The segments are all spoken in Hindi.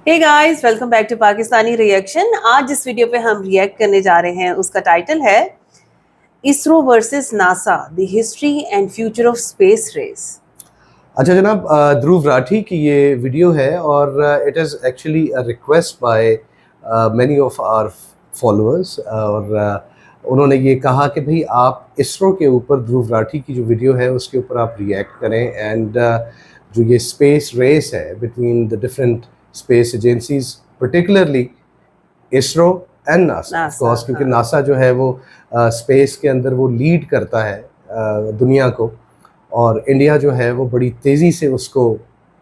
Hey guys, welcome back to Pakistani reaction. आज जिस वीडियो पे हम रिएक्ट करने जा रहे हैं उसका टाइटल है ISRO versus NASA, the history and future of space race. अच्छा जनाब, ध्रुव राठी की ये वीडियो है और it is actually a request by many of our followers और उन्होंने ये कहा कि भाई आप इसरो के ऊपर ध्रुव राठी की जो वीडियो है उसके ऊपर आप रिएक्ट करें। एंड जो ये स्पेस रेस है between the different space agencies, particularly ISRO and NASA of course, क्योंकि नासा जो है वो स्पेस के अंदर वो लीड करता है दुनिया को, और इंडिया जो है वो बड़ी तेज़ी से उसको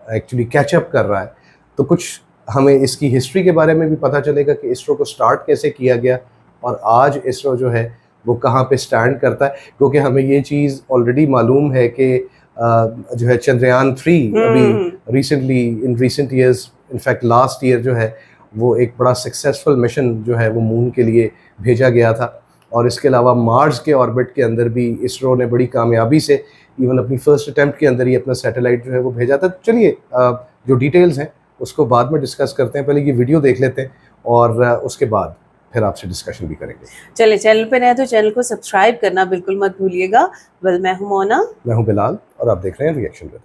एक्चुअली कैचअप कर रहा है। तो कुछ हमें इसकी हिस्ट्री के बारे में भी पता चलेगा कि इसरो को स्टार्ट कैसे किया गया और आज इसरो जो है वो कहाँ पे स्टैंड करता है, क्योंकि हमें ये चीज़ ऑलरेडी मालूम है कि जो है चंद्रयान 3 अभी recently in recent years, in fact last year जो है वो एक बड़ा सक्सेसफुल मिशन जो है वो मून के लिए भेजा गया था। और इसके अलावा मार्स के ऑर्बिट के अंदर भी इसरो ने बड़ी कामयाबी से इवन अपनी फर्स्ट अटैम्प्ट के अंदर ही अपना सैटेलाइट जो है वो भेजा था। चलिए जो डिटेल्स हैं उसको बाद में डिस्कस करते हैं, पहले ये वीडियो देख लेते हैं और उसके बाद फिर आपसे डिस्कशन भी करेंगे। चलिए, चैनल पे नए तो चैनल को सब्सक्राइब करना बिल्कुल मत भूलिएगा। वेल, मैं हूं मोना, मैं हूं बिलाल और आप देख रहे हैं रिएक्शन विद।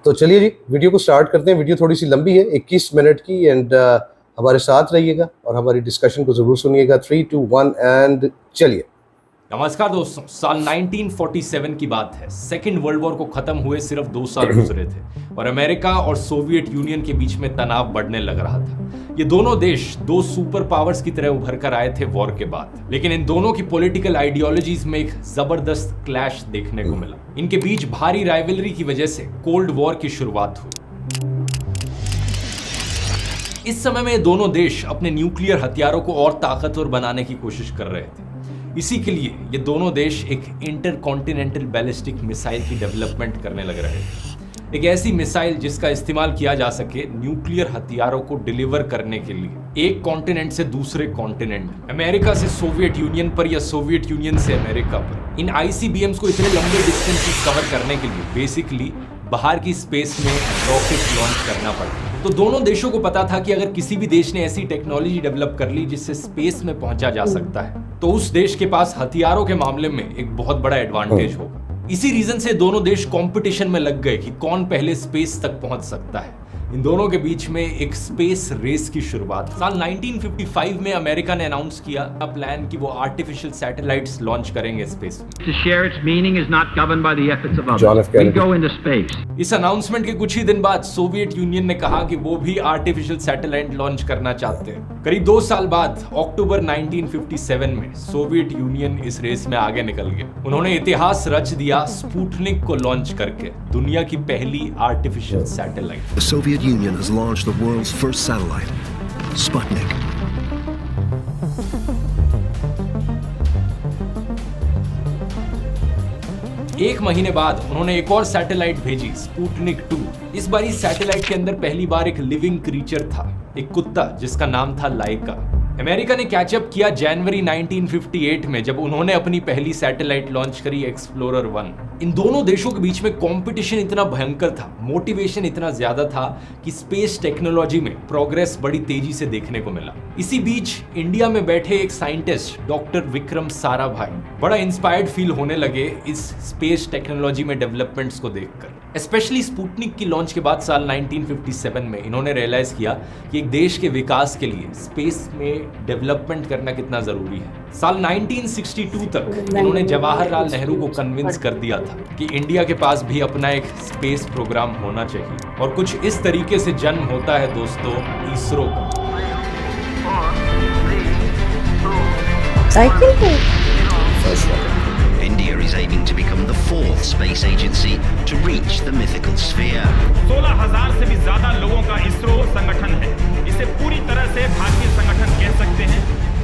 तो चलिए जी, वीडियो को स्टार्ट करते हैं। वीडियो थोड़ी सी लंबी है, 21 मिनट की, एंड हमारे साथ रहिएगा और हमारी डिस्कशन को ज़रूर सुनिएगा। 3, 2, 1 एंड चलिए। नमस्कार दोस्तों, साल 1947 की बात है। सेकेंड वर्ल्ड वॉर को खत्म हुए सिर्फ 2 साल गुजरे थे और अमेरिका और सोवियत यूनियन के बीच में तनाव बढ़ने लग रहा था। ये दोनों देश 2 सुपर पावर्स की तरह उभर कर आए थे वॉर के बाद, लेकिन इन दोनों की पॉलिटिकल आइडियोलॉजीज में एक जबरदस्त क्लैश देखने को मिला। इनके बीच भारी राइवलरी की वजह से कोल्ड वॉर की शुरुआत हुई। इस समय में दोनों देश अपने न्यूक्लियर हथियारों को और ताकतवर बनाने की कोशिश कर रहे थे। इसी के लिए ये दोनों देश एक इंटरकॉन्टिनेंटल बैलिस्टिक मिसाइल की डेवलपमेंट करने लग रहे थे। एक ऐसी मिसाइल जिसका इस्तेमाल किया जा सके न्यूक्लियर हथियारों को डिलीवर करने के लिए एक कॉन्टिनेंट से दूसरे कॉन्टिनेंट, अमेरिका से सोवियत यूनियन पर या सोवियत यूनियन से अमेरिका पर। इन आईसीबीएम्स को इतने लंबे डिस्टेंस कवर करने के लिए बेसिकली बाहर की स्पेस में रॉकेट लॉन्च करना पड़ता। तो दोनों देशों को पता था कि अगर किसी भी देश ने ऐसी टेक्नोलॉजी डेवलप कर ली जिससे स्पेस में पहुंचा जा सकता है तो उस देश के पास हथियारों के मामले में एक बहुत बड़ा एडवांटेज होगा। इसी रीजन से दोनों देश कंपटीशन में लग गए कि कौन पहले स्पेस तक पहुंच सकता है। इन दोनों के बीच में एक स्पेस रेस की शुरुआत साल 1955 में अमेरिका ने अनाउंस किया प्लान कि वो आर्टिफिशियल सैटेलाइट्स लॉन्च करेंगे स्पेस में। To share its meaning is not governed by the efforts of others. We go into space. इस अनाउंसमेंट के कुछ ही दिन बाद सोवियत यूनियन ने कहा कि वो भी आर्टिफिशियल सैटेलाइट लॉन्च करना चाहते हैं। करीब 2 साल बाद अक्टूबर 1957 में सोवियत यूनियन इस रेस में आगे निकल गया। उन्होंने इतिहास रच दिया स्पुतनिक को लॉन्च करके, दुनिया की पहली artificial satellite. The Soviet Union has launched the world's first satellite, Sputnik. एक महीने बाद उन्होंने एक और सैटेलाइट भेजी, स्पुतनिक 2। इस बार इस सैटेलाइट के अंदर पहली बार एक लिविंग क्रीचर था, एक कुत्ता जिसका नाम था लाइका। अमेरिका ने कैचअप किया जनवरी 1958 में जब उन्होंने अपनी पहली सैटेलाइट लॉन्च करी, एक्सप्लोरर 1। इन दोनों देशों के बीच में कंपटीशन इतना भयंकर था, मोटिवेशन इतना ज्यादा था कि स्पेस टेक्नोलॉजी में प्रोग्रेस बड़ी तेजी से देखने को मिला। इसी बीच इंडिया में बैठे एक साइंटिस्ट डॉक्टर विक्रम साराभाई बड़ा इंस्पायर्ड फील होने लगे इस स्पेस टेक्नोलॉजी में डेवलपमेंट्स को देखकर। स्पेशली स्पुतनिक की लॉन्च के बाद साल 1957 में इन्होंने रियलाइज किया कि एक देश के विकास के लिए स्पेस में डेवलपमेंट करना कितना जरूरी है। साल 1962 तक इन्होंने जवाहरलाल नेहरू को कन्विंस कर दिया था कि इंडिया के पास भी अपना एक स्पेस प्रोग्राम होना चाहिए। और कुछ इस तरीके से जन्म होता है दोस्तों इसरो का। India is aiming to become the 4th space agency to reach the mythical sphere. 16,000 से भी ज्यादा लोगों का इसरो संगठन है। इसे पूरी तरह से भारतीय संगठन कह सकते हैं।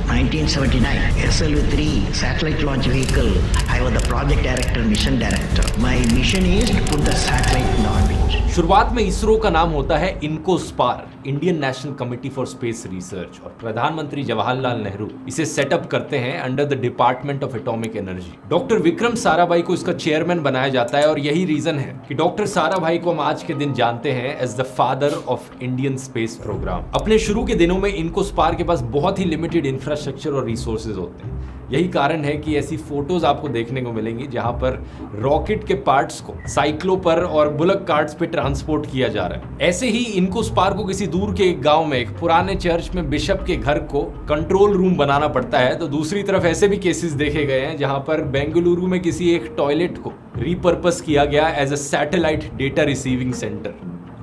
1979, SLV-3 satellite launch vehicle. I was the project director, mission director. My mission is to put the satellite in orbit. शुरुआत में इसरो का नाम होता है INCOSPAR, Indian National Committee for Space Research, और प्रधानमंत्री जवाहरलाल नेहरू इसे सेटअप करते हैं under the Department of Atomic Energy. Doctor Vikram Sarabhai को इसका चेयरमैन बनाया जाता है और यही रीजन है कि डॉक्टर साराभाई को हम आज के दिन जानते हैं as the father of Indian space programme. अपने शुरू के दिनों में इनकोस्पार के पास बहुत ही लिमिटेड इंफ्रास्ट्रक्चर और रिसोर्सेज होते हैं। यही कारण है कि ऐसी फोटोज आपको देखने को मिलेंगी जहां पर रॉकेट के पार्ट्स को साइक्लो पर और बुलक कार्ट्स पे ट्रांसपोर्ट किया जा रहा है। ऐसे ही इनकोस्पार को किसी दूर के एक गांव में एक पुराने चर्च में बिशप के घर को कंट्रोल रूम बनाना पड़ता है, तो दूसरी तरफ ऐसे भी केसेस देखे गए हैं जहां पर बेंगलुरु में किसी एक टॉयलेट को रीपर्पस किया गया as a satellite data receiving centre.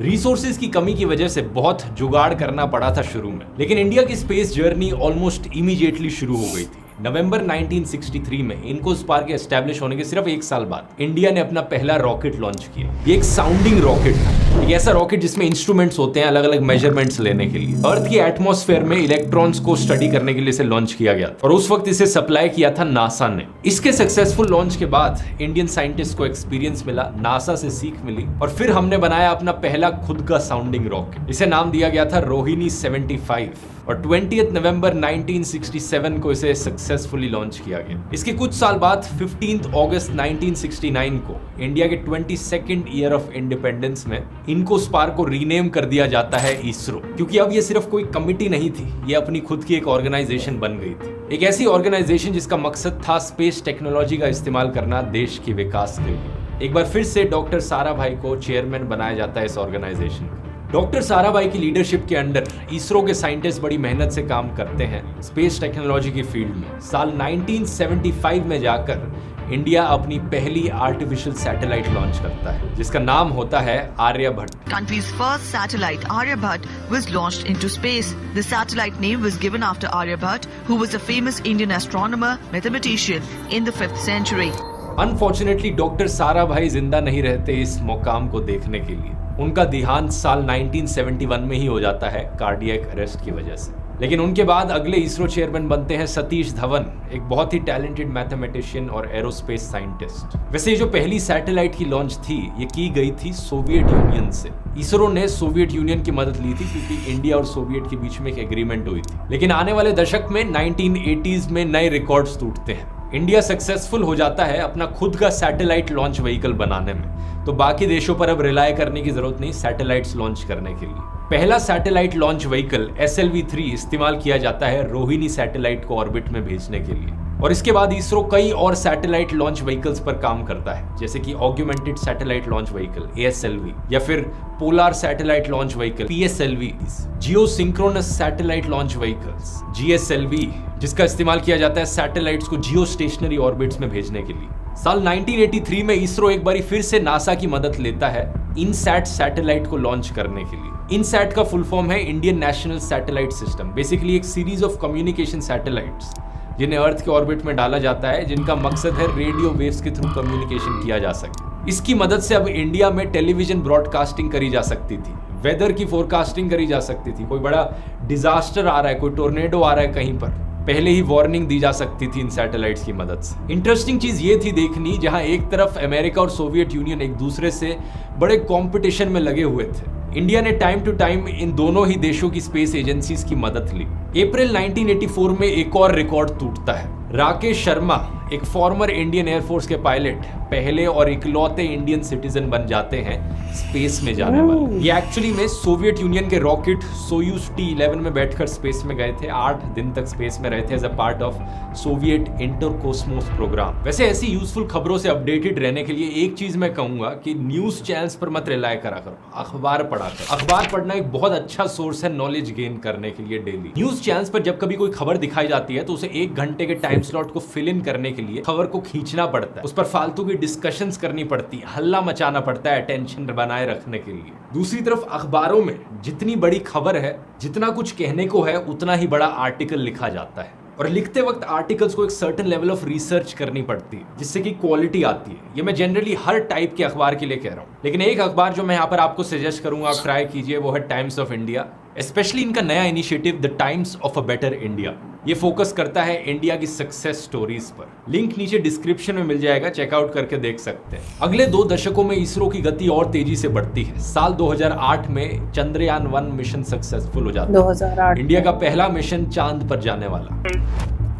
Resources की कमी की वजह से बहुत जुगाड़ करना पड़ा था शुरू में, लेकिन इंडिया की स्पेस जर्नी ऑलमोस्ट इमीडिएटली शुरू हो गई थी। नवंबर 1963 में इनकोस्पार के एस्टैब्लिश होने के सिर्फ एक साल बाद इंडिया ने अपना पहला रॉकेट लॉन्च किया। ये एक साउंडिंग रॉकेट था, एक ऐसा रॉकेट जिसमें इंस्ट्रूमेंट्स होते हैं अलग अलग मेजरमेंट्स लेने के लिए। अर्थ की एटमॉस्फेयर में इलेक्ट्रॉन्स को स्टडी करने के लिए इसे लॉन्च किया गया और उस वक्त इसे सप्लाई किया था नासा ने। इसके सक्सेसफुल लॉन्च के बाद इंडियन साइंटिस्ट को एक्सपीरियंस मिला, नासा से सीख मिली और फिर हमने बनाया अपना पहला खुद का साउंडिंग रॉकेट। इसे नाम दिया गया था रोहिणी 75 और 20 नवंबर 1967 को इसे सक्सेसफुली लॉन्च किया गया। इसके कुछ साल बाद 15 अगस्त 1969 को इंडिया के 22nd ईयर ऑफ इंडिपेंडेंस में इनकोस्पार को रीनेम कर दिया जाता है इसरो, क्योंकि अब ये सिर्फ कोई कमिटी नहीं थी, ये अपनी खुद की एक ऑर्गेनाइजेशन बन गई थी। एक ऐसी ऑर्गेनाइजेशन जिसका मकसद था स्पेस टेक्नोलॉजी का इस्तेमाल करना देश के विकास के लिए। एक बार फिर से डॉक्टर साराभाई को चेयरमैन बनाया जाता है इस ऑर्गेनाइजेशन का। डॉक्टर साराभाई की लीडरशिप के अंडर इसरो के साइंटिस्ट बड़ी मेहनत से काम करते हैं स्पेस टेक्नोलॉजी की फील्ड में। साल 1975 में जाकर इंडिया अपनी पहली आर्टिफिशियल सैटेलाइट लॉन्च करता है जिसका नाम होता है Aryabhata. Country's first satellite, Aryabhat, was launched into space. The satellite name was given after Aryabhat, who was a famous Indian astronomer, mathematician in the 5th century. Unfortunately doctor Sarabhai जिंदा नहीं रहते इस मुकाम को देखने के लिए। उनका देहांत साल 1971 में ही हो जाता है कार्डियक अरेस्ट की वजह से। लेकिन उनके बाद अगले इसरो चेयरमैन बनते हैं सतीश धवन, एक बहुत ही टैलेंटेड मैथमेटिशियन और एरोस्पेस साइंटिस्ट। वैसे ये जो पहली सैटेलाइट की लॉन्च थी ये की गई थी सोवियत यूनियन से। इसरो ने सोवियत यूनियन की मदद ली थी क्योंकि इंडिया और सोवियत के बीच में एक एग्रीमेंट हुई थी। लेकिन आने वाले दशक में 1980s में नए रिकॉर्ड्स टूटते हैं। इंडिया सक्सेसफुल हो जाता है अपना खुद का सैटेलाइट लॉन्च व्हीकल बनाने में, तो बाकी देशों पर अब रिलाय करने की जरूरत नहीं सैटेलाइट्स लॉन्च करने के लिए। पहला सैटेलाइट लॉन्च व्हीकल SLV-3 इस्तेमाल किया जाता है रोहिणी सैटेलाइट को ऑर्बिट में भेजने के लिए। और इसके बाद इसरो कई और सैटेलाइट लॉन्च व्हीकल्स पर काम करता है, जैसे कि augmented satellite launch vehicle ASLV या फिर polar satellite launch vehicle PSLV, geosynchronous satellite launch vehicles GSLV, जिसका इस्तेमाल किया जाता है सैटेलाइट्स को जियो स्टेशनरी ऑर्बिट्स में भेजने के लिए। साल 1983 में इसरो एक बार फिर से नासा की मदद लेता है इनसैट सैटेलाइट को लॉन्च करने के लिए। इनसैट का फुल फॉर्म है Indian national satellite system, basically एक सीरीज ऑफ कम्युनिकेशन सैटेलाइट्स जिन्हें अर्थ के ऑर्बिट में डाला जाता है, जिनका मकसद है रेडियो वेव्स के थ्रू कम्युनिकेशन किया जा सके। इसकी मदद से अब इंडिया में टेलीविजन ब्रॉडकास्टिंग करी जा सकती थी, वेदर की फोरकास्टिंग करी जा सकती थी, कोई बड़ा डिजास्टर आ रहा है, कोई टोर्नेडो आ रहा है कहीं पर, पहले ही वार्निंग दी जा सकती थी इन सैटेलाइट्स की मदद से। इंटरेस्टिंग चीज ये थी देखनी, जहां एक तरफ अमेरिका और सोवियत यूनियन एक दूसरे से बड़े कंपटीशन में लगे हुए थे, इंडिया ने टाइम टू टाइम इन दोनों ही देशों की स्पेस एजेंसीज की मदद ली। अप्रैल 1984 में एक और रिकॉर्ड टूटता है। राकेश शर्मा, एक फॉर्मर इंडियन एयरफोर्स के पायलट, पहले और इकलौते इंडियन सिटीजन बन जाते हैं स्पेस में जाने वाले। ये एक्चुअली में सोवियत यूनियन के रॉकेट सोयूज T-11 में बैठकर स्पेस में गए थे। 8 दिन तक स्पेस में रहे थे as a part of Soviet Intercosmos programme. वैसे ऐसी यूजफुल खबरों से अपडेटेड रहने के लिए एक चीज मैं कहूंगा कि न्यूज चैनल्स पर मत रिलाय करा करो, अखबार पढ़ा करो। अखबार पढ़ना एक बहुत अच्छा सोर्स है नॉलेज गेन करने के लिए डेली। न्यूज चैनल्स पर जब कभी कोई खबर दिखाई जाती है तो उसे 1 घंटे के टाइम स्लॉट को फिल इन करने के लिए खबर को खींचना पड़ता है, उस पर फालतू की डिस्कशंस करनी पड़ती है, हल्ला मचाना पड़ता है अटेंशन बनाए रखने के लिए। दूसरी तरफ अखबारों में जितनी बड़ी खबर है, जितना कुछ कहने को है, उतना ही बड़ा आर्टिकल लिखा जाता है और लिखते वक्त आर्टिकल्स को एक सर्टेन लेवल ऑफ रिसर्च करनी पड़ती है जिससे कि क्वालिटी आती है। ये मैं जनरली हर टाइप के अखबार के लिए कह रहा हूँ, लेकिन एक अखबार जो मैं यहाँ पर आपको सजेस्ट करूंगा, आप ट्राई कीजिए, वो है टाइम्स ऑफ इंडिया। स्पेशली इनका नया initiative the times of a better India. ये फोकस करता है इंडिया की सक्सेस स्टोरीज पर। लिंक नीचे डिस्क्रिप्शन में मिल जाएगा, चेकआउट करके देख सकते हैं। अगले 2 दशकों में इसरो की गति और तेजी से बढ़ती है। साल 2008 में चंद्रयान 1 मिशन सक्सेसफुल हो जाता है। 2008 इंडिया का पहला मिशन चांद पर जाने वाला।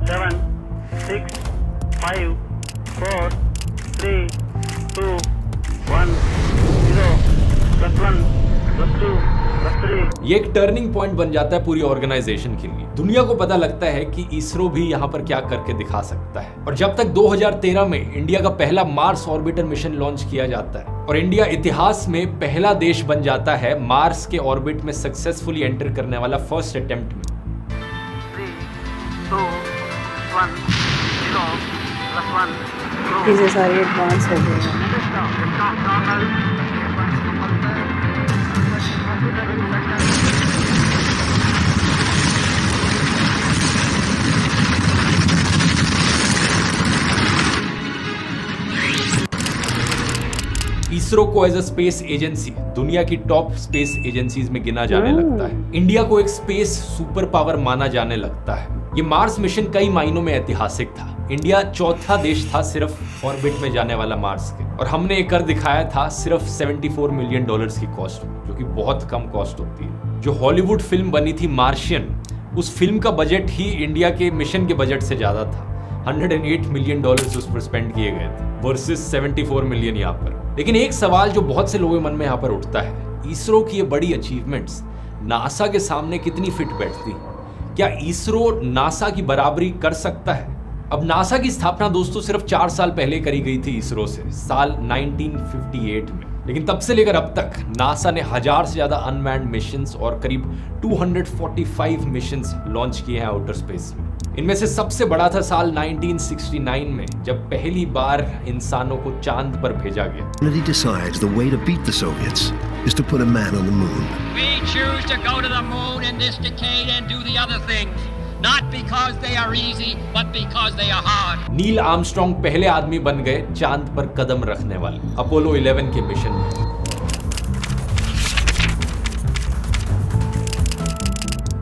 7, 6, 5, 4, 3, 2, 1, 0, +1, +2, +3। ये एक टर्निंग पॉइंट बन जाता है पूरी ऑर्गेनाइजेशन के लिए। दुनिया को पता लगता है कि इसरो भी यहाँ पर क्या करके दिखा सकता है। और जब तक 2013 में इंडिया का पहला मार्स ऑर्बिटर मिशन लॉन्च किया जाता है और इंडिया इतिहास में पहला देश बन जाता है मार्स के ऑर्बिट में सक्सेसफुली एंटर करने वाला फर्स्ट अटेम्प्ट में। 3, 2, 1, 0, +1, चीजें सारी एडवांस हो गई हैं। इसरो को एज अ स्पेस एजेंसी दुनिया की टॉप स्पेस एजेंसीज में गिना जाने लगता है। इंडिया को एक स्पेस सुपर पावर माना जाने लगता है। ये मार्स मिशन कई मायनों में ऐतिहासिक था। इंडिया चौथा देश था सिर्फ ऑर्बिट में जाने वाला मार्स के, और हमने एक कर दिखाया था सिर्फ $74 मिलियन की कॉस्ट में, जो कि बहुत कम कॉस्ट होती है। जो हॉलीवुड फिल्म बनी थी मार्शियन, उस फिल्म का बजट ही इंडिया के मिशन के बजट से ज्यादा था। $108 मिलियन उस पर स्पेंड किए गए थे वर्सेस 74 मिलियन यहाँ पर। लेकिन एक सवाल जो बहुत से लोगों के मन में यहाँ पर उठता है, इसरो की ये बड़ी अचीवमेंट्स नासा के सामने कितनी फिट बैठती है? क्या इसरो नासा की बराबरी कर सकता है? अब नासा की स्थापना दोस्तों सिर्फ 4 साल पहले करी गई थी इसरो से, साल 1958 में। लेकिन तब से लेकर अब तक नासा ने 1000 से ज्यादा अनमैन्ड मिशंस और करीब 245 मिशंस लॉन्च किए हैं आउटर स्पेस में। इनमें से सबसे बड़ा था साल 1969 में, जब पहली बार इंसानों को चांद पर भेजा गया। Kennedy decides the way to beat the Soviets is to put a man on the moon. We choose to go to the moon in this decade and do the other things, not because they are easy, but because they are hard. Neil Armstrong पहले आदमी बन गए चांद पर कदम रखने वाले अपोलो 11 के मिशन में।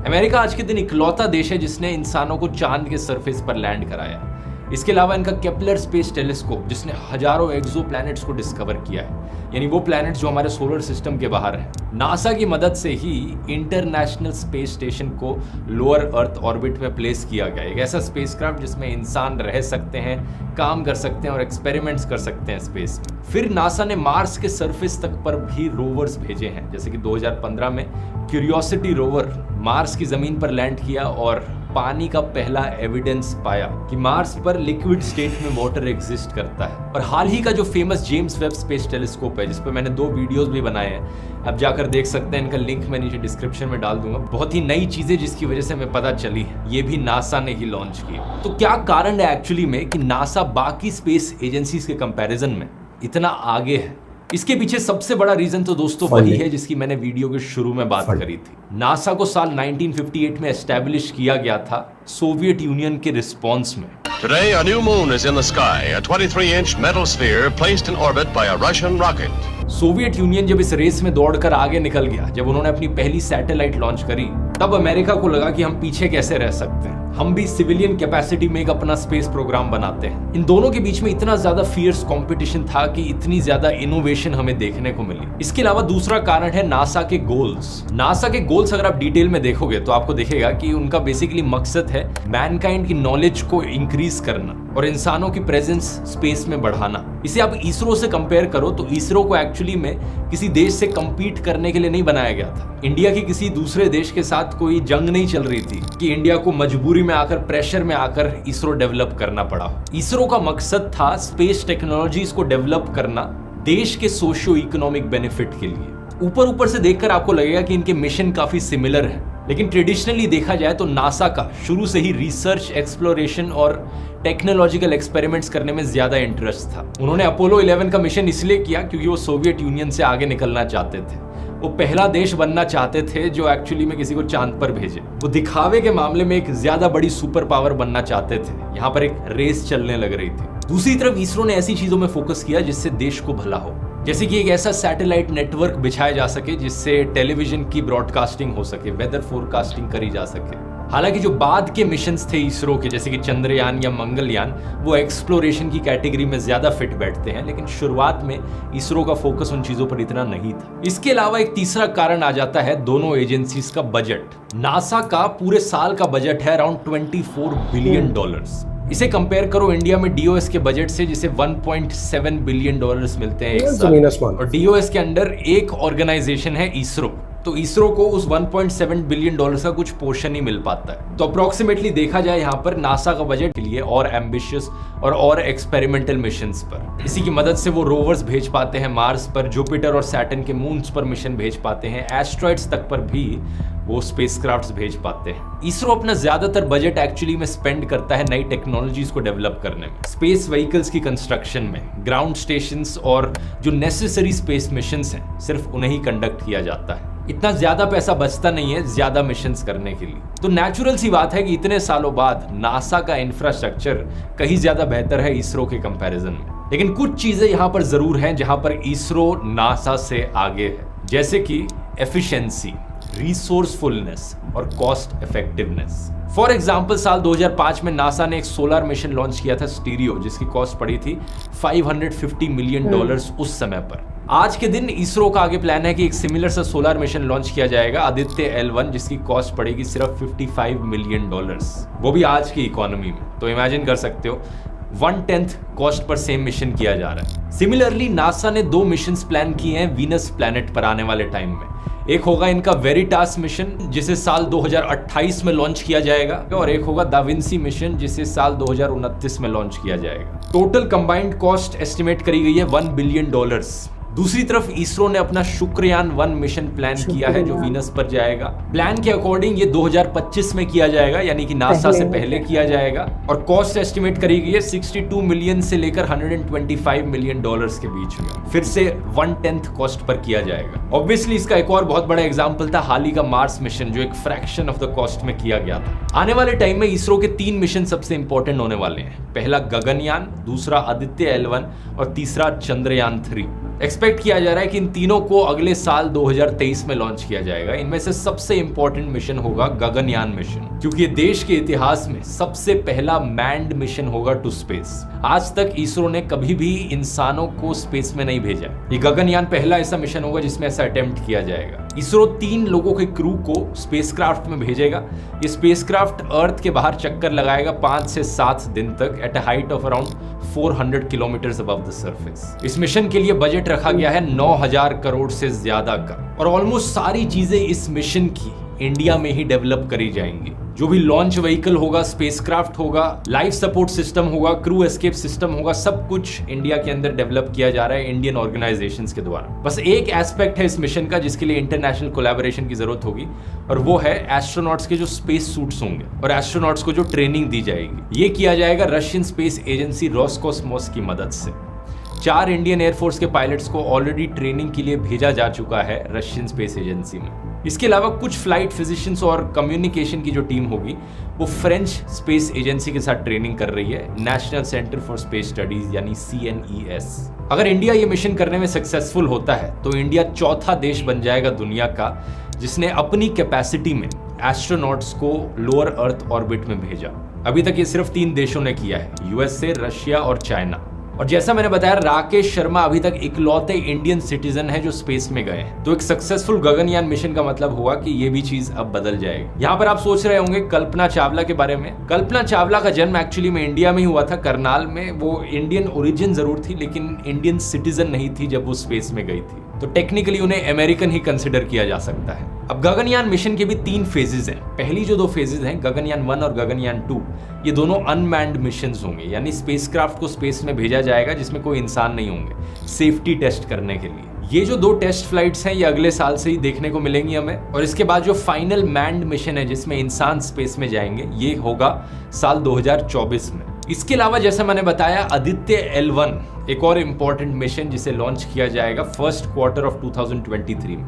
अमेरिका आज के दिन इकलौता देश है जिसने इंसानों को चांद के सरफेस पर लैंड कराया। इसके अलावा इनका केपलर स्पेस टेलीस्कोप, जिसने हजारों एक्सो प्लैनेट्स को डिस्कवर किया है, यानी वो प्लैनेट्स जो हमारे सोलर सिस्टम के बाहर हैं। नासा की मदद से ही इंटरनेशनल स्पेस स्टेशन को लोअर अर्थ ऑर्बिट में प्लेस किया गया। एक ऐसा स्पेसक्राफ्ट जिसमें इंसान रह सकते हैं, काम कर सकते हैं और एक्सपेरिमेंट्स कर सकते हैं स्पेस में। फिर नासा ने मार्स के सरफेस तक पर भी रोवर्स भेजे हैं, जैसे कि 2015 में क्यूरियोसिटी रोवर मार्स की जमीन पर लैंड किया और पानी का पहला एविडेंस पाया कि मार्स पर लिक्विड स्टेट में वाटर एग्जिस्ट करता है। और हाल ही का जो famous James Webb space telescope है, जिस पर मैंने 2 वीडियोस भी बनाए हैं, अब जाकर देख सकते हैं। इनका लिंक मैं नीचे डिस्क्रिप्शन में डाल दूंगा। बहुत ही नई चीजें जिसकी वजह से हमें पता चली है, ये भी नासा ने ही लॉन्च की। तो क्या कारण है एक्चुअली में कि नासा बाकी स्पेस एजेंसीज के कंपैरिजन में इतना आगे है? इसके पीछे सबसे बड़ा रीजन तो दोस्तों वही है जिसकी मैंने वीडियो के शुरू में बात करी थी। नासा को साल 1958 में एस्टैब्लिश किया गया था सोवियत यूनियन के रिस्पॉन्स में। Today, a new moon is in the sky, a 23-inch metal sphere placed in orbit by a Russian rocket. Soviet union जब इस रेस में दौड़कर आगे निकल गया, जब उन्होंने अपनी पहली सैटेलाइट लॉन्च करी, तब अमेरिका को लगा कि हम पीछे कैसे रह सकते हैं, हम भी सिविलियन कैपेसिटी में एक अपना स्पेस प्रोग्राम बनाते हैं। इन दोनों के बीच में इतना ज्यादा फियर्स कंपटीशन था कि इतनी ज्यादा इनोवेशन हमें देखने को मिली। इसके अलावा दूसरा कारण है नासा के गोल्स। नासा के गोल्स अगर आप डिटेल में देखोगे तो आपको दिखेगा कि उनका बेसिकली मकसद है मैनकाइंड की नॉलेज को इंक्रीज करना और इंसानों की प्रेजेंस स्पेस में बढ़ाना। इसे आप इसरो से कंपेयर करो तो इसरो को एक्चुअली में किसी देश से कंपीट करने के लिए नहीं बनाया गया था। इंडिया की किसी दूसरे देश के साथ कोई जंग नहीं चल रही थी कि इंडिया को मजबूरी में आकर, प्रेशर में आकर इसरो डेवलप करना पड़ा। इसरो का मकसद था स्पेस टेक्नोलॉजीज को डेवलप करना देश के सोशियो इकोनॉमिक बेनिफिट के लिए। ऊपर से देखकर आपको लगेगा कि इनके मिशन काफी सिमिलर है, लेकिन ट्रेडिशनली देखा जाए तो नासा का शुरू से ही रिसर्च, एक्सप्लोरेशन और टेक्नोलॉजिकल एक्सपेरिमेंट्स करने में ज्यादा इंटरेस्ट था। उन्होंने अपोलो 11 का मिशन इसलिए किया क्योंकि वो सोवियत यूनियन से आगे निकलना चाहते थे। वो पहला देश बनना चाहते थे जो एक्चुअली में किसी को चांद पर भेजे। वो दिखावे के मामले में एक ज्यादा बड़ी सुपर पावर बनना चाहते थे। यहाँ पर एक रेस चलने लग रही थी। दूसरी तरफ इसरो ने ऐसी चीजों में फोकस किया जिससे देश को भला हो, जैसे कि एक ऐसा सैटेलाइट नेटवर्क बिछाया जा सके जिससे टेलीविजन की ब्रॉडकास्टिंग हो सके, वेदर फोरकास्टिंग करी जा सके, हालांकि जो बाद के मिशंस थे इसरो के, जैसे कि चंद्रयान या मंगलयान, वो एक्सप्लोरेशन की कैटेगरी में ज्यादा फिट बैठते हैं, लेकिन शुरुआत में इसरो का फोकस उन चीजों पर इतना नहीं था। इसके अलावा एक तीसरा कारण आ जाता है दोनों एजेंसीज का बजट। नासा का पूरे साल का बजट है अराउंड $24 बिलियन। इसे कंपेयर करो इंडिया में डीओएस के बजट से, जिसे $1.7 बिलियन मिलते हैं एक साल, और डीओएस के अंडर एक ऑर्गेनाइजेशन है इसरो, तो इसरो को उस $1.7 बिलियन का कुछ पोर्शन ही मिल पाता है। तो अप्रोक्सीमेटली देखा जाए यहाँ पर नासा का बजट के लिए और एम्बिशियस और एक्सपेरिमेंटल मिशंस पर, इसी की मदद से वो रोवर्स भेज पाते हैं मार्स पर, जुपिटर और सैटर्न के मून्स पर मिशन भेज पाते हैं, एस्ट्रॉइड्स तक पर भी वो स्पेसक्राफ्ट्स भेज पाते हैं। इसरो अपना ज्यादातर बजट एक्चुअली में स्पेंड करता है नई टेक्नोलॉजीज को डेवलप करने में, स्पेस व्हीकल्स की कंस्ट्रक्शन में, ग्राउंड स्टेशंस और जो नेसेसरी स्पेस मिशंस हैं सिर्फ उन्हें ही कंडक्ट किया जाता है। इतना ज्यादा पैसा बचता नहीं है ज्यादा मिशंस करने के लिए। तो नेचुरल सी बात है कि इतने सालों बाद नासा का इंफ्रास्ट्रक्चर कहीं ज्यादा बेहतर है इसरो के कंपैरिजन में। लेकिन कुछ चीजें यहाँ पर जरूर हैं जहां पर इसरो नासा से आगे है, जैसे कि एफिशिएंसी, रिसोर्सफुलनेस और कॉस्ट इफेक्टिवनेस। फॉर एग्जाम्पल साल 2005 में नासा ने एक सोलर मिशन लॉन्च किया था स्टीरियो, जिसकी कॉस्ट पड़ी थी $550 मिलियन उस समय पर। आज के दिन इसरो का आगे प्लान है कि एक सिमिलर सा सोलर मिशन लॉन्च किया जाएगा, आदित्य L1, जिसकी कॉस्ट पड़ेगी सिर्फ $55 मिलियन, वो भी आज की इकोनॉमी में। तो इमेजिन कर सकते हो 1/10 कॉस्ट पर सेम मिशन किया जा रहा है। सिमिलरली नासा ने 2 मिशन प्लान किए हैं वीनस प्लैनेट पर आने वाले टाइम में। एक होगा इनका वेरिटास मिशन, जिसे साल 2028 में लॉन्च किया जाएगा, और एक होगा दा विंसी मिशन, जिसे साल 2029 में लॉन्च किया जाएगा। टोटल कंबाइंड कॉस्ट एस्टिमेट करी गई है $1 बिलियन। दूसरी तरफ इसरो ने अपना शुक्रयान 1 मिशन प्लान किया है जो वीनस पर जाएगा। प्लान के अकॉर्डिंग ये 2025 में किया जाएगा, यानी कि नासा से पहले किया जाएगा, और कॉस्ट एस्टिमेट करी गई है 62 मिलियन से लेकर $125 मिलियन के बीच में। फिर से 1/10 कॉस्ट पर किया जाएगा। ऑब्वियसली इसका एक और बहुत बड़ा एग्जाम्पल था हाल ही का मार्स मिशन, जो एक फ्रैक्शन ऑफ द कॉस्ट में किया गया था। आने वाले टाइम में इसरो के 3 मिशन सबसे इंपॉर्टेंट होने वाले हैं। पहला गगनयान, दूसरा आदित्य L1 और तीसरा चंद्रयान 3। एक्सपेक्ट किया जा रहा है कि इन तीनों को अगले साल 2023 में लॉन्च किया जाएगा। इनमें से सबसे इंपॉर्टेंट मिशन होगा गगनयान मिशन, क्योंकि ये देश के इतिहास में सबसे पहला मैन्ड मिशन होगा टू स्पेस। आज तक इसरो ने कभी भी इंसानों को स्पेस में नहीं भेजा। ये गगनयान पहला ऐसा मिशन होगा जिसमें ऐसा अटेम्प्ट किया जाएगा। इसरो 3 लोगों के क्रू को स्पेसक्राफ्ट में भेजेगा। ये स्पेसक्राफ्ट अर्थ के बाहर चक्कर लगाएगा 5 से 7 दिन तक at a height of around 400 kilometre above the surface. इस मिशन के लिए बजट रखा गया है 9,000 करोड़ से ज्यादा का, और ऑलमोस्ट सारी चीजें इस मिशन की इंडिया में ही डेवलप करी जाएंगी। जो भी लॉन्च व्हीकल होगा, स्पेसक्राफ्ट होगा, लाइफ सपोर्ट सिस्टम होगा, क्रू एस्केप सिस्टम होगा, सब कुछ इंडिया के अंदर डेवलप किया जा रहा है इंडियन ऑर्गेनाइजेशंस के द्वारा। बस एक एस्पेक्ट है इस मिशन का जिसके लिए इंटरनेशनल कोलैबोरेशन की जरूरत होगी, और वो है एस्ट्रोनॉट्स के जो स्पेस सूट्स होंगे और एस्ट्रोनॉट्स को जो ट्रेनिंग दी जाएगी। ये किया जाएगा रशियन स्पेस एजेंसी रोस्कोसमोस की मदद से। 4 इंडियन एयरफोर्स के पायलट्स को ऑलरेडी ट्रेनिंग के लिए भेजा जा चुका है रशियन स्पेस एजेंसी में। इसके अलावा कुछ फ्लाइट फिजिशियंस और कम्युनिकेशन की जो टीम होगी वो फ्रेंच स्पेस एजेंसी के साथ ट्रेनिंग कर रही है, national centre for space studies यानी CNES। अगर इंडिया ये मिशन करने में सक्सेसफुल होता है तो इंडिया चौथा देश बन जाएगा दुनिया का जिसने अपनी कैपेसिटी में एस्ट्रोनॉट्स को लोअर अर्थ ऑर्बिट में भेजा। अभी तक ये सिर्फ 3 देशों ने किया है, USA, रशिया और चाइना। और जैसा मैंने बताया, राकेश शर्मा अभी तक इकलौते इंडियन सिटीजन है जो स्पेस में गए हैं। तो एक सक्सेसफुल गगनयान मिशन का मतलब हुआ कि ये भी चीज अब बदल जाएगी। यहाँ पर आप सोच रहे होंगे कल्पना चावला के बारे में। कल्पना चावला का जन्म एक्चुअली में इंडिया में ही हुआ था, करनाल में। वो इंडियन ओरिजिन जरूर थी लेकिन इंडियन सिटीजन नहीं थी जब वो स्पेस में गई थी, तो टेक्निकली उन्हें अमेरिकन ही कंसिडर किया जा सकता है। अब गगनयान मिशन के भी 3 फेजेस हैं। पहली जो 2 फेजेस हैं, गगनयान 1 और गगनयान 2, ये दोनों अनमैन्ड मिशंस होंगे, यानी स्पेसक्राफ्ट को स्पेस में भेजा जाएगा जिसमें कोई इंसान नहीं होंगे, सेफ्टी टेस्ट करने के लिए। ये जो 2 टेस्ट फ्लाइट्स हैं ये अगले साल से ही देखने को मिलेंगी हमें, और इसके बाद जो फाइनल मैन्ड मिशन है जिसमें इंसान स्पेस में जाएंगे ये होगा साल 2024 में। इसके अलावा जैसा मैंने बताया, आदित्य L1 एक और इम्पॉर्टेंट मिशन जिसे लॉन्च किया जाएगा फर्स्ट क्वार्टर ऑफ 2023 में।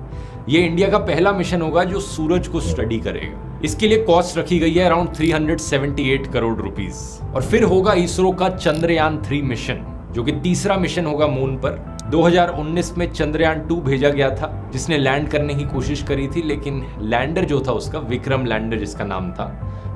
ये इंडिया का पहला मिशन होगा जो सूरज को स्टडी करेगा। इसके लिए कॉस्ट रखी गई है अराउंड 378 करोड़ रुपीस। और फिर होगा इसरो का चंद्रयान 3 मिशन, जो कि तीसरा मिशन होगा मून पर। 2019 में चंद्रयान 2 भेजा गया था जिसने लैंड करने की कोशिश करी थी, लेकिन लैंडर जो था उसका, विक्रम लैंडर जिसका नाम था,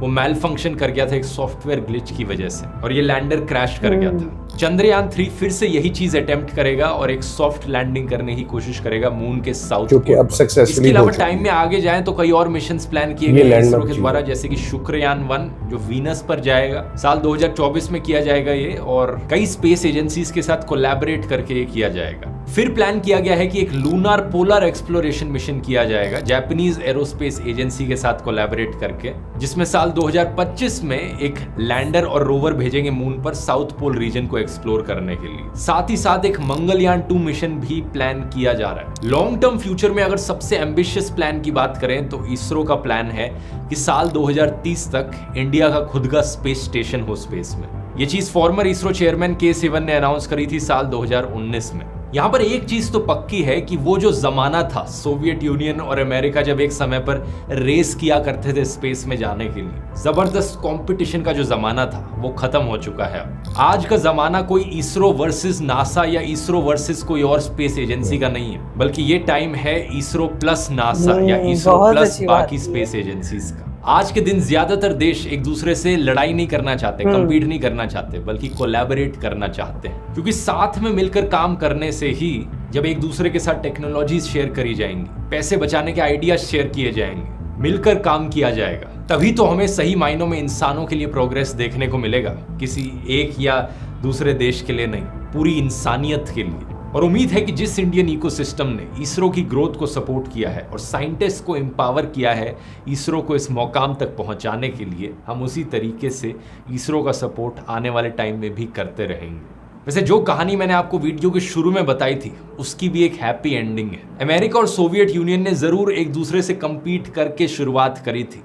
वो मैल फंक्शन कर गया था एक सॉफ्टवेयर ग्लिच की वजह से और ये लैंडर क्रैश कर गया था। चंद्रयान 3 फिर से यही चीज अटेम्प्ट करेगा और एक सॉफ्ट लैंडिंग करने की कोशिश करेगा मून के साउथ जो कि अब सक्सेसफुली। इसके अलावा टाइम में आगे जाएं तो कई और मिशंस प्लान किए गए इसरो के द्वारा, जैसे कि शुक्रयान 1 जो वीनस पर जाएगा साल 2024 में किया जाएगा ये, और कई स्पेस एजेंसीज के साथ कोलैबोरेट करके ये किया जाएगा। फिर प्लान किया गया है कि एक लूनार पोलर एक्सप्लोरेशन मिशन किया जाएगा जापानीज एरोस्पेस एजेंसी के साथ कोलैबोरेट करके, जिसमें साल 2025 में एक लैंडर और रोवर भेजेंगे मून पर साउथ पोल रीजन को एक्सप्लोर करने के लिए। साथ ही साथ एक मंगलयान 2 मिशन भी प्लान किया जा रहा है। लॉन्ग टर्म फ्यूचर में अगर सबसे एम्बिशियस प्लान की बात करें तो इसरो का प्लान है कि साल 2030 तक इंडिया का खुद का स्पेस स्टेशन हो स्पेस में। ये चीज फॉर्मर इसरो चेयरमैन के सिवन ने अनाउंस करी थी साल 2019 में। यहाँ पर एक चीज तो पक्की है कि वो जो जमाना था सोवियत यूनियन और अमेरिका जब एक समय पर रेस किया करते थे स्पेस में जाने के लिए, जबरदस्त कंपटीशन का जो जमाना था वो खत्म हो चुका है। आज का जमाना कोई इसरो वर्सेस नासा या इसरो वर्सेस कोई और स्पेस एजेंसी का नहीं है, बल्कि ये टाइम है इसरो प्लस नासा या इसरो प्लस बाकी स्पेस एजेंसीज का। आज के दिन ज्यादातर देश एक दूसरे से लड़ाई नहीं करना चाहते, कम्पीट नहीं करना चाहते, बल्कि कोलैबोरेट करना चाहते हैं, क्योंकि साथ में मिलकर काम करने से ही जब एक दूसरे के साथ टेक्नोलॉजीज शेयर करी जाएंगी, पैसे बचाने के आइडियाज शेयर किए जाएंगे, मिलकर काम किया जाएगा, तभी तो हमें सही मायनों में इंसानों के लिए प्रोग्रेस देखने को मिलेगा, किसी एक या दूसरे देश के लिए नहीं, पूरी इंसानियत के लिए। और उम्मीद है कि जिस इंडियन इकोसिस्टम ने इसरो की ग्रोथ को सपोर्ट किया है और साइंटिस्ट को एम्पावर किया है इसरो को इस मुकाम तक पहुंचाने के लिए, हम उसी तरीके से इसरो का सपोर्ट आने वाले टाइम में भी करते रहेंगे। वैसे जो कहानी मैंने आपको वीडियो के शुरू में बताई थी उसकी भी एक हैप्पी एंडिंग है। अमेरिका और सोवियत यूनियन ने जरूर एक दूसरे से कम्पीट करके शुरुआत करी थी,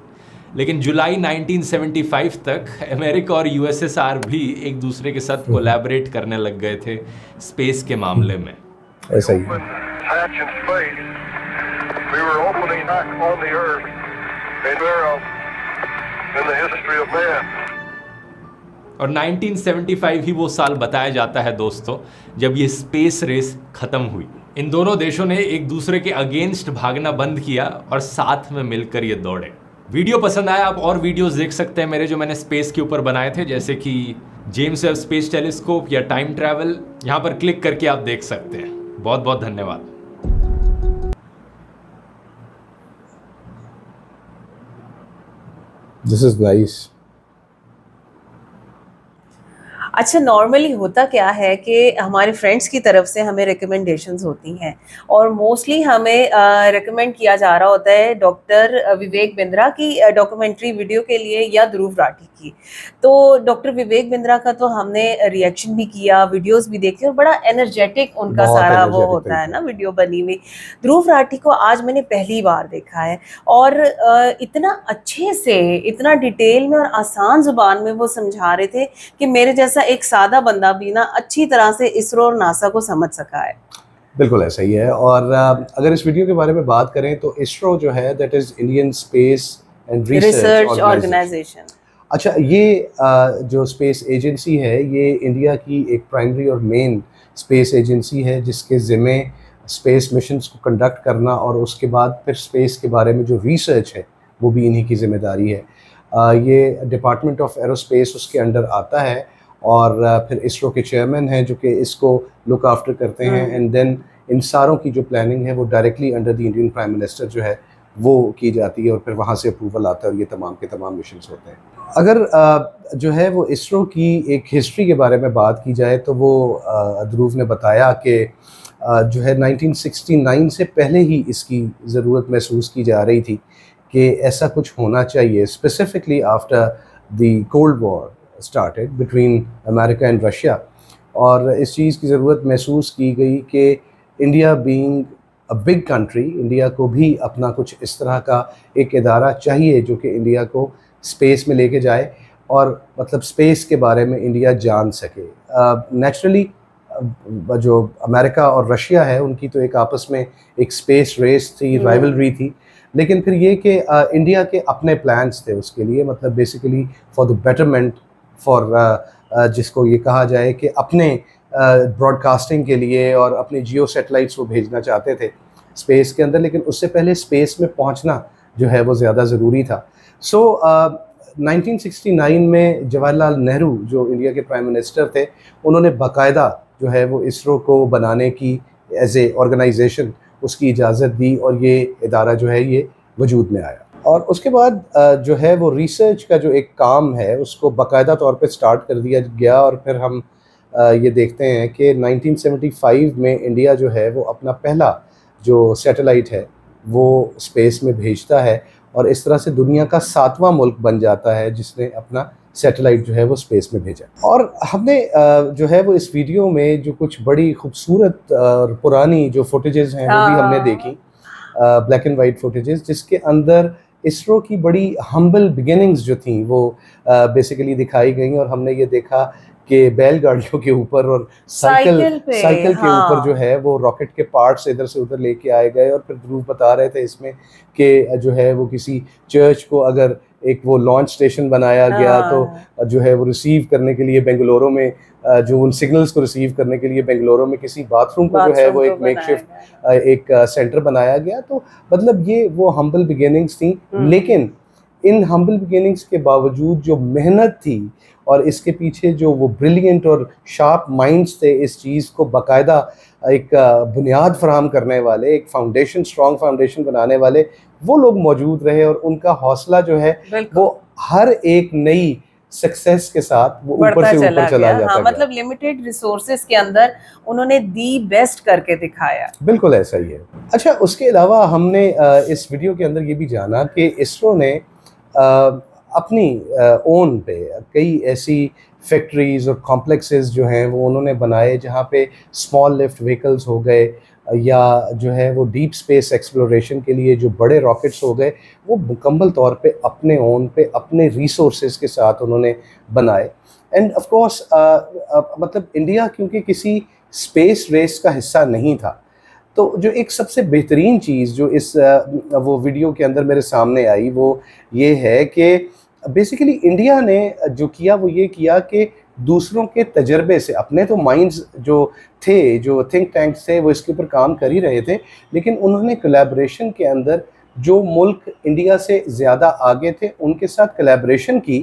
लेकिन जुलाई 1975 तक अमेरिका और यूएसएसआर भी एक दूसरे के साथ कोलैबोरेट करने लग गए थे स्पेस के मामले में। ऐसा ही और 1975 ही वो साल बताया जाता है दोस्तों जब ये स्पेस रेस खत्म हुई। इन दोनों देशों ने एक दूसरे के अगेंस्ट भागना बंद किया और साथ में मिलकर ये दौड़े। वीडियो पसंद आया आप और वीडियोस देख सकते हैं मेरे, जो मैंने स्पेस के ऊपर बनाए थे, जैसे कि जेम्स वेब स्पेस टेलीस्कोप या टाइम ट्रैवल। यहाँ पर क्लिक करके आप देख सकते हैं। बहुत बहुत धन्यवाद। This is nice. अच्छा, नॉर्मली होता क्या है कि हमारे फ्रेंड्स की तरफ से हमें रिकमेंडेशंस होती हैं और मोस्टली हमें रिकमेंड किया जा रहा होता है डॉक्टर विवेक बिंद्रा की डॉक्यूमेंट्री वीडियो के लिए या ध्रुव राठी की। तो डॉक्टर विवेक बिंद्रा का तो हमने रिएक्शन भी किया, वीडियोस भी देखी और बड़ा एनर्जेटिक उनका सारा वो होता है ना वीडियो बनी हुई। ध्रुव राठी को आज मैंने पहली बार देखा है और इतना अच्छे से, इतना डिटेल में और आसान जुबान में वो समझा रहे थे कि मेरे जैसा एक सादा बंदा भी ना अच्छी तरह से इसरो और नासा को समझ सका है। बिल्कुल ऐसा ही है। और अगर इस वीडियो के बारे में बात करें तो इसरो जो है that is Indian space and research organisation. अच्छा, ये जो स्पेस एजेंसी है ये इंडिया की एक प्राइमरी और मेन स्पेस एजेंसी है जिसके ज़िम्मे स्पेस मिशंस को कंडक्ट करना और उसके बाद फिर स्पेस के बारे में जो रिसर्च है वो भी इन्हीं की जिम्मेदारी है। ये डिपार्टमेंट ऑफ एरोस्पेस उसके अंडर आता है और फिर इसरो के चेयरमैन हैं जो कि इसको लुक आफ्टर करते हैं एंड देन इन सारों की जो प्लानिंग है वो directly under the Indian prime minister जो है वो की जाती है और फिर वहाँ से अप्रूवल आता है और ये तमाम के तमाम मिशंस होते हैं। अगर जो है वो इसरो की एक हिस्ट्री के बारे में बात की जाए तो वो ध्रुव ने बताया कि जो है 1969 से पहले ही इसकी ज़रूरत महसूस की जा रही थी कि ऐसा कुछ होना चाहिए, specifically after the cold war started between America and Russia. और इस चीज़ की ज़रूरत महसूस की गई कि India being a big country, India को भी अपना कुछ इस तरह का एक इदारा चाहिए जो कि इंडिया को स्पेस में लेके जाए और मतलब स्पेस के बारे में इंडिया जान सके। नेचुरली जो अमेरिका और रशिया है उनकी तो एक आपस में एक स्पेस रेस थी, राइवलरी थी, लेकिन फिर ये कि इंडिया के अपने प्लान्स थे उसके लिए, मतलब basically for the betterment for जिसको ये कहा जाए कि अपने ब्रॉडकास्टिंग के लिए और अपने जियो सैटेलाइट्स वो भेजना चाहते थे स्पेस के अंदर, लेकिन उससे पहले स्पेस में पहुंचना जो है वो ज़्यादा ज़रूरी था। सो 1969 में जवाहरलाल नेहरू जो इंडिया के प्राइम मिनिस्टर थे, उन्होंने बाकायदा जो है वो इसरो को बनाने की एज ए ऑर्गेनाइजेशन उसकी इजाज़त दी और ये इदारा जो है ये वजूद में आया। और उसके बाद जो है वो रिसर्च का जो एक काम है उसको बाकायदा तौर पे स्टार्ट कर दिया गया और फिर हम ये देखते हैं कि 1975 में इंडिया जो है वो अपना पहला जो सैटेलाइट है वो स्पेस में भेजता है और इस तरह से दुनिया का 7वां मुल्क बन जाता है जिसने अपना सैटेलाइट जो है वो स्पेस में भेजा। और हमने जो है वो इस वीडियो में जो कुछ बड़ी खूबसूरत और पुरानी जो फुटेजेस हैं वो भी हमने देखी, ब्लैक एंड वाइट फुटेजेस, जिसके अंदर इसरो की बड़ी हम्बल बिगिनिंग्स जो थी वो बेसिकली दिखाई गई और हमने ये देखा कि बैलगाड़ियों के ऊपर और साइकिल के ऊपर जो है वो रॉकेट के पार्ट्स इधर से उधर लेके आए गए। और फिर ध्रुव बता रहे थे इसमें कि जो है वो किसी चर्च को अगर एक वो लॉन्च स्टेशन बनाया गया तो जो है वो रिसीव करने के लिए बेंगलुरु में जो उन सिग्नल्स को रिसीव करने के लिए बेंगलुरु में किसी बाथरूम को जो है वो एक मेकशिफ्ट एक सेंटर बनाया गया। तो मतलब ये वो हम्बल बिगिनिंग्स थी, लेकिन इन हम्बल बिगिनिंग्स के बावजूद जो मेहनत थी और इसके पीछे जो वो ब्रिलियंट और शार्प माइंड्स थे इस चीज़ को बाकायदा एक बुनियाद फराहम करने वाले, एक फाउंडेशन, स्ट्रॉन्ग फाउंडेशन बनाने वाले वो लोग मौजूद रहे और उनका हौसला जो है वो हर एक नई सक्सेस के साथ वो ऊपर से ऊपर चला जाता है। मतलब लिमिटेड रिसोर्सेज के अंदर उन्होंने दी बेस्ट करके दिखाया। बिल्कुल ऐसा ही है। अच्छा, उसके अलावा हमने इस वीडियो के अंदर ये भी जाना कि इसरो ने अपनी ओन पे कई ऐसी फैक्ट्रीज और कॉम्प्लेक्सेस जो हैं वो उन्होंने बनाए जहाँ पे स्मॉल लिफ्ट व्हीकल्स हो गए या जो है वो डीप स्पेस एक्सप्लोरेशन के लिए जो बड़े रॉकेट्स हो गए वो मुकम्मल तौर पे अपने ओन पे अपने रिसोर्सेज के साथ उन्होंने बनाए। एंड ऑफ कोर्स मतलब इंडिया क्योंकि किसी स्पेस रेस का हिस्सा नहीं था, तो जो एक सबसे बेहतरीन चीज़ जो इस वो वीडियो के अंदर मेरे सामने आई वो ये है कि बेसिकली इंडिया ने जो किया वो ये किया कि दूसरों के तजर्बे से, अपने तो माइंड्स जो थे, जो थिंक टैंक्स थे वो इसके ऊपर काम कर ही रहे थे, लेकिन उन्होंने कोलैबोरेशन के अंदर जो मुल्क इंडिया से ज़्यादा आगे थे उनके साथ कोलैबोरेशन की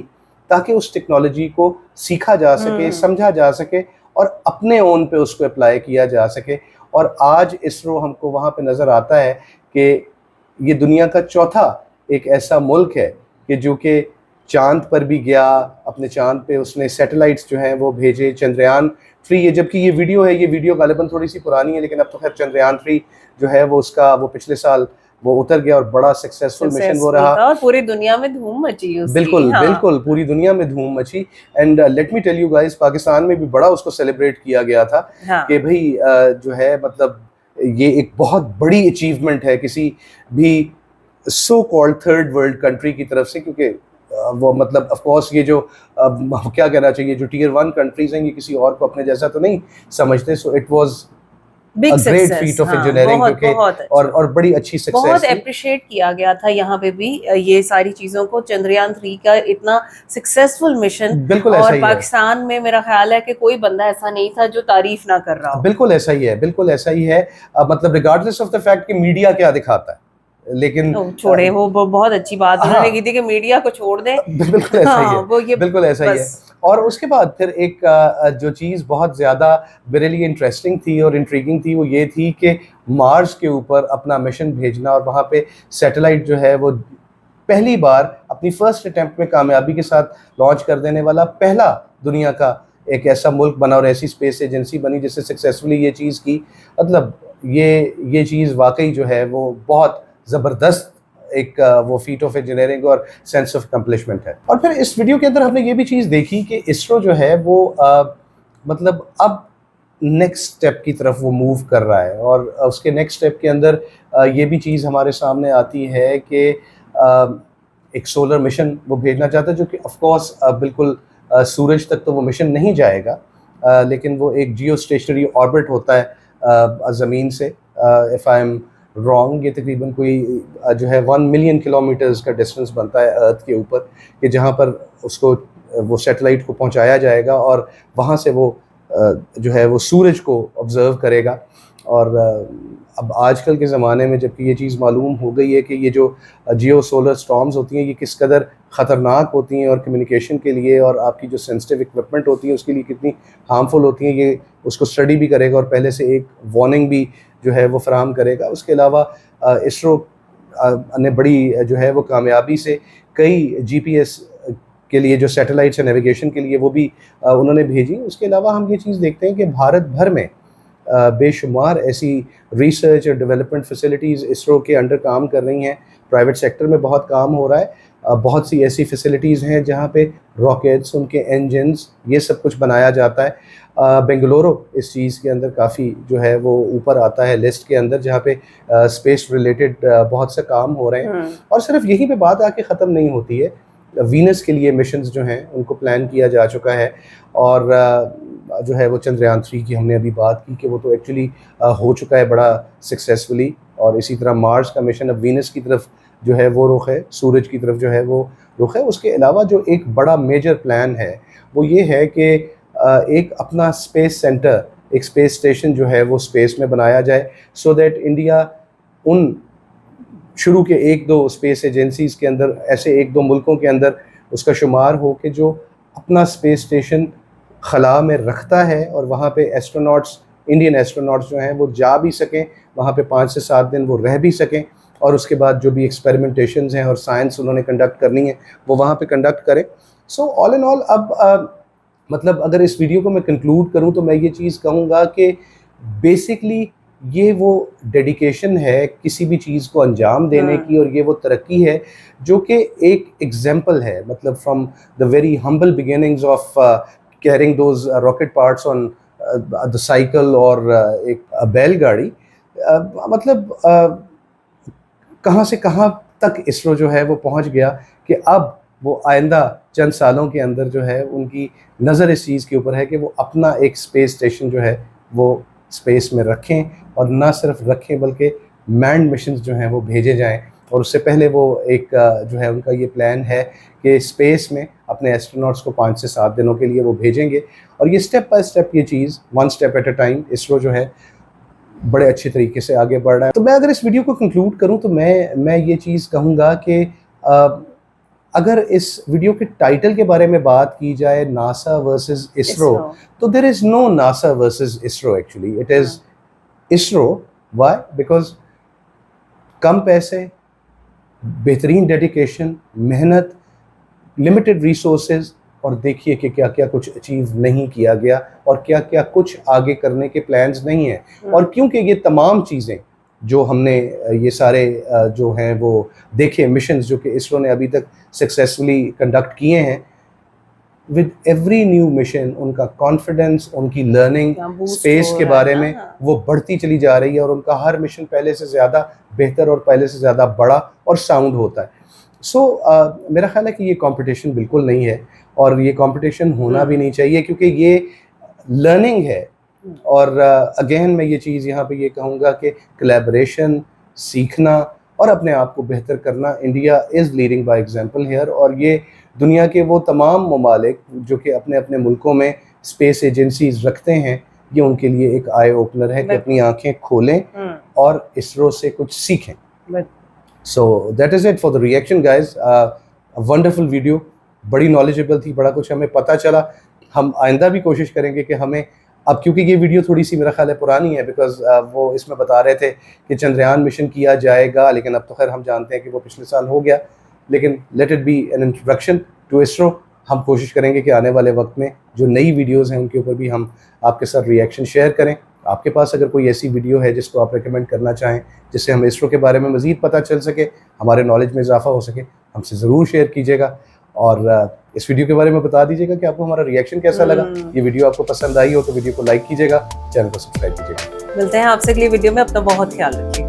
ताकि उस टेक्नोलॉजी को सीखा जा सके, समझा जा सके और अपने ओन पे उसको अप्लाई किया जा सके। और आज इसरो हमको वहाँ पे नज़र आता है कि ये दुनिया का चौथा एक ऐसा मुल्क है कि जो कि चांद पर भी गया, अपने चांद पे उसने सैटेलाइट्स जो हैं वो भेजे, चंद्रयान 3, ये जबकि ये वीडियो गालिबन थोड़ी सी पुरानी है लेकिन अब तो खैर चंद्रयान 3 जो है वो उसका वो पिछले साल वो उतर गया और बड़ा सक्सेसफुल मिशन वो रहा और पूरी दुनिया में धूम मची उसकी। बिल्कुल पूरी दुनिया में धूम मची। And let me tell you guys, Pakistan में भी बड़ा उसको सेलिब्रेट किया गया था कि भाई जो है मतलब ये एक बहुत बड़ी अचीवमेंट है किसी भी so called third world country की तरफ से, क्योंकि वो मतलब ऑफ कोर्स ये जो क्या कहना चाहिए जो टियर 1 कंट्रीज हैं ये किसी और को अपने जैसा तो नहीं समझते। So it was big great feet of engineering और बड़ी अच्छी सक्सेस, बहुत अप्रिशिएट किया गया था यहाँ पे भी ये सारी चीजों को। चंद्रयान 3 का इतना सक्सेसफुल मिशन, बिल्कुल और पाकिस्तान में मेरा ख्याल है कि कोई बंदा ऐसा नहीं था जो तारीफ ना कर रहा हो। बिल्कुल ऐसा ही है, मतलब रिगार्डलेस ऑफ द फैक्ट कि मीडिया क्या दिखाता है, लेकिन छोड़े वो बहुत अच्छी बात उन्होंने की थी कि मीडिया को छोड़ दे। बिल्कुल ऐसा ही है, बिल्कुल ऐसा ही है। और उसके बाद फिर एक जो चीज़ बहुत ज़्यादा रियली इंटरेस्टिंग थी और इंट्रीगिंग थी वो ये थी कि मार्स के ऊपर अपना मिशन भेजना और वहाँ पे सैटेलाइट जो है वो पहली बार अपनी फर्स्ट अटेम्प्ट में कामयाबी के साथ लॉन्च कर देने वाला पहला दुनिया का एक ऐसा मुल्क बना और ऐसी स्पेस एजेंसी बनी जिससे सक्सेसफुली ये चीज़ की। मतलब ये चीज़ वाकई जो है वो बहुत ज़बरदस्त एक वो फीट ऑफ इंजीनियरिंग और सेंस ऑफ अकम्पलिशमेंट है। और फिर इस वीडियो के अंदर हमने ये भी चीज़ देखी कि इसरो जो है वो मतलब अब नेक्स्ट स्टेप की तरफ वो मूव कर रहा है और उसके नेक्स्ट स्टेप के अंदर ये भी चीज़ हमारे सामने आती है कि एक सोलर मिशन वो भेजना चाहता है, जो कि ऑफ कोर्स बिल्कुल सूरज तक तो वो मिशन नहीं जाएगा, लेकिन वो एक जियो स्टेशनरी ऑर्बिट होता है ज़मीन से, इफ़ आई एम रॉन्ग, ये तकरीबन कोई जो है 1 मिलियन किलोमीटर्स का डिस्टेंस बनता है अर्थ के ऊपर कि जहाँ पर उसको वो सैटेलाइट को पहुँचाया जाएगा और वहाँ से वो जो है वो सूरज को ऑब्ज़र्व करेगा। और अब आजकल के ज़माने में जबकि ये चीज़ मालूम हो गई है कि ये जो जियो सोलर स्टॉर्म्स होती हैं ये किस कदर ख़तरनाक होती हैं और कम्युनिकेशन के लिए और आपकी जो सेंसिटिव इक्विपमेंट होती है उसके लिए कितनी हार्मफुल होती हैं, ये उसको स्टडी भी करेगा और पहले से एक वार्निंग भी जो है वो फराहम करेगा। उसके अलावा इसरो ने बड़ी जो है वो कामयाबी से कई GPS के लिए जो सैटेलाइट्स है नेविगेशन के लिए वो भी उन्होंने भेजी। उसके अलावा हम ये चीज़ देखते हैं कि भारत भर में बेशुमार ऐसी रिसर्च और डेवलपमेंट फैसिलिटीज़ इसरो के अंडर काम कर रही हैं। प्राइवेट सेक्टर में बहुत काम हो रहा है। बहुत सी ऐसी फैसिलिटीज़ हैं जहाँ पे रॉकेट्स, उनके इंजन्स, ये सब कुछ बनाया जाता है। बेंगलुरु इस चीज़ के अंदर काफ़ी जो है वो ऊपर आता है लिस्ट के अंदर, जहाँ पे स्पेस रिलेटेड बहुत से काम हो रहे हैं। और सिर्फ यहीं पे बात आके ख़त्म नहीं होती है। वीनस के लिए मिशंस जो हैं उनको प्लान किया जा चुका है और जो है वो चंद्रयान 3 की हमने अभी बात की कि वो तो एक्चुअली हो चुका है बड़ा सक्सेसफुली। और इसी तरह मार्स का मिशन अब वीनस की तरफ जो है वो रुख है, सूरज की तरफ जो है वो रुख है। उसके अलावा जो एक बड़ा मेजर प्लान है वो ये है कि एक अपना स्पेस सेंटर, एक स्पेस स्टेशन जो है वो स्पेस में बनाया जाए, सो दैट इंडिया उन शुरू के 1-2 स्पेस एजेंसीज़ के अंदर, ऐसे 1-2 मुल्कों के अंदर उसका शुमार हो कि जो अपना स्पेस स्टेशन खला में रखता है और वहाँ पे एस्ट्रोनॉट्स, इंडियन एस्ट्रोनॉट्स जो हैं वो जा भी सकें, वहाँ पे 5 से 7 दिन वो रह भी सकें और उसके बाद जो भी एक्सपेरिमेंटेशंस हैं और साइंस उन्होंने कंडक्ट करनी है वो वहाँ पे कंडक्ट करें। सो ऑल इन ऑल अब मतलब अगर इस वीडियो को मैं कंक्लूड करूँ तो मैं ये चीज़ कहूँगा कि बेसिकली ये वो डेडिकेशन है किसी भी चीज़ को अंजाम देने की, और ये वो तरक्की है जो कि एक एग्जाम्पल है, मतलब from the very humble beginnings of carrying those rocket parts on the cycle और एक बैलगाड़ी, मतलब कहाँ से कहाँ तक इसरो जो है वो पहुँच गया कि अब वो आइंदा चंद सालों के अंदर जो है उनकी नज़र इस चीज़ के ऊपर है कि वो अपना एक स्पेस स्टेशन जो है वो स्पेस में रखें, और ना सिर्फ रखें बल्कि मैन्ड मिशंस जो हैं वो भेजे जाएं। और उससे पहले वो एक जो है उनका ये प्लान है कि स्पेस में अपने एस्ट्रोनॉट्स को 5 से 7 दिनों के लिए वो भेजेंगे। और ये स्टेप बाय स्टेप ये चीज़, one step at a time, ISRO जो है बड़े अच्छे तरीके से आगे बढ़ रहा है। तो मैं अगर इस वीडियो को कंक्लूड करूं तो मैं ये चीज़ कहूँगा कि अगर इस वीडियो के टाइटल के बारे में बात की जाए, नासा वर्सेस इसरो, तो there is no NASA versus ISRO, actually it is ISRO. Why? Because कम पैसे, बेहतरीन डेडिकेशन, मेहनत, लिमिटेड रिसोर्सेज, और देखिए कि क्या क्या कुछ अचीव नहीं किया गया और क्या क्या कुछ आगे करने के प्लान्स नहीं हैं। और क्योंकि ये तमाम चीज़ें जो हमने ये सारे जो हैं वो देखे मिशंस जो कि इसरो ने अभी तक सक्सेसफुली कंडक्ट किए हैं, विद एवरी न्यू मिशन उनका कॉन्फिडेंस, उनकी लर्निंग स्पेस के बारे में वो बढ़ती चली जा रही है, और उनका हर मिशन पहले से ज़्यादा बेहतर और पहले से ज़्यादा बड़ा और साउंड होता है। सो मेरा ख्याल है कि ये कंपटीशन बिल्कुल नहीं है, और ये कंपटीशन होना भी नहीं चाहिए, क्योंकि ये लर्निंग है। और अगेन मैं ये चीज़ यहाँ पे ये कहूँगा कि कोलैबोरेशन, सीखना और अपने आप को बेहतर करना, India is leading by example here. और ये दुनिया के वो तमाम ममालिक जो कि अपने अपने मुल्कों में स्पेस एजेंसीज रखते हैं, ये उनके लिए एक आई ओपनर है कि अपनी आंखें खोलें और इसरो से कुछ सीखें। So that is it for the reaction guys. Wonderful video, बड़ी नॉलेजेबल थी, बड़ा कुछ हमें पता चला। हम आइंदा भी कोशिश करेंगे कि हमें, अब क्योंकि ये वीडियो थोड़ी सी मेरा ख्याल है पुरानी है, बिकॉज वो इसमें बता रहे थे कि चंद्रयान मिशन किया जाएगा, लेकिन अब तो खैर हम जानते हैं कि वो पिछले साल हो गया। लेकिन let it be an introduction to ISRO. हम कोशिश करेंगे कि आने वाले वक्त में जो नई वीडियोज़ हैं उनके ऊपर भी हम आपके साथ रिएक्शन शेयर करें। आपके पास अगर कोई ऐसी वीडियो है जिसको आप रिकमेंड करना चाहें, जिससे हमें इसरो के बारे में मज़ीद पता चल सके, हमारे नॉलेज में इजाफा हो सके, हमसे ज़रूर शेयर कीजिएगा। और इस वीडियो के बारे में बता दीजिएगा कि आपको हमारा रिएक्शन कैसा लगा। ये वीडियो आपको पसंद आई हो तो वीडियो को लाइक कीजिएगा, चैनल को सब्सक्राइब कीजिएगा। मिलते हैं आपसे अगली वीडियो में, अपना बहुत ख्याल रखिए।